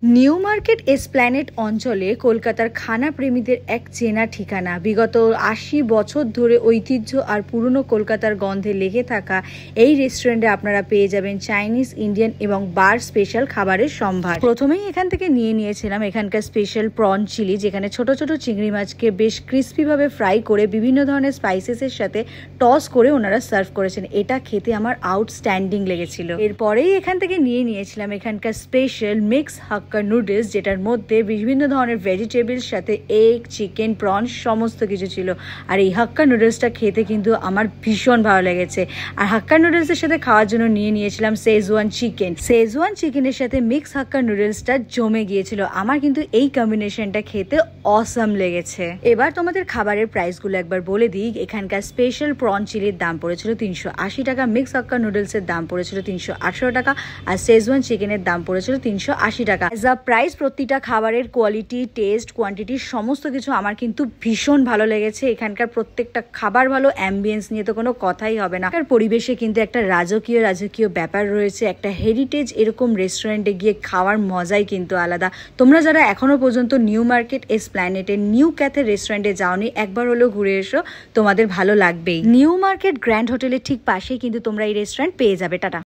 New market Esplanade অঞ্চলে কলকাতার খানা প্রেমীদের এক চেনা ঠিকানা। বিগত ৮০ বছর ধরে ঐতিহ্য আর পুরনো কলকাতার গন্ধে লেগে থাকা এই রেস্টুরেন্টে আপনারা পেয়ে যাবেন চাইনিজ, ইন্ডিয়ান এবং বার স্পেশাল খাবারের সম্ভার। প্রথমেই এখান থেকে নিয়েছিলাম এখানকার স্পেশাল প্রন চিলি, যেখানে ছোট ছোট চিংড়ি মাছকে বেশ ক্রিস্পিভাবে ফ্রাই করে বিভিন্ন ধরনের স্পাইসেসের সাথে টস করে ওনারা সার্ভ করেছেন। এটা খেতে আমার আউটস্ট্যান্ডিং লেগেছিল। এরপরেই এখান থেকে নিয়েছিলাম এখানকার স্পেশাল মিক্স হাক্কা নুডলস, যেটার মধ্যে বিভিন্ন ধরনের ভেজিটেবলস সাথে এগ, চিকেন, প্রন সমস্ত কিছু ছিল। আর এই হাক্কা নুডলসটা খেতে কিন্তু আমার ভীষণ ভালো লেগেছে। আর হাক্কা নুডলসের সাথে খাওয়ার জন্য নিয়েছিলাম শেজওয়ান চিকেন। শেজওয়ান চিকেনের সাথে মিক্স হাক্কা নুডলসটা জমে গিয়েছিল। আমার কিন্তু এই কম্বিনেশনটা খেতে অসাম লেগেছে। এবার তোমাদের খাবারের প্রাইসগুলো একবার বলে দিই। এখানকার স্পেশাল প্রন চিলির দাম পড়েছিল ৩৮০ টাকা, মিক্স হাক্কা নুডলসের দাম পড়েছিল ৩১৮ টাকা, আর শেজওয়ান চিকেনের দাম পড়েছিল ৩৮০ টাকা। প্রাইস, প্রতিটা খাবারের কোয়ালিটি, টেস্ট, কোয়ান্টিটি সমস্ত কিছু আমার কিন্তু ভীষণ ভালো লেগেছে। এখানকার প্রত্যেকটা খাবার ভালো, অ্যাম্বিয়েন্স নিয়ে তো কোনো কথাই হবে না। আর পরিবেশে কিন্তু একটা রাজকীয় ব্যাপার রয়েছে। একটা হেরিটেজ এরকম রেস্টুরেন্টে গিয়ে খাওয়ার মজাই কিন্তু আলাদা। তোমরা যারা এখনো পর্যন্ত নিউ মার্কেট এসপ্ল্যানেডে নিউ ক্যাথে রেস্টুরেন্টে যাওনি, একবার হলেও ঘুরে এসো, তোমাদের ভালো লাগবেই। নিউ মার্কেট গ্র্যান্ড হোটেলের ঠিক পাশেই কিন্তু তোমরা এই রেস্টুরেন্ট পেয়ে যাবে। টাটা।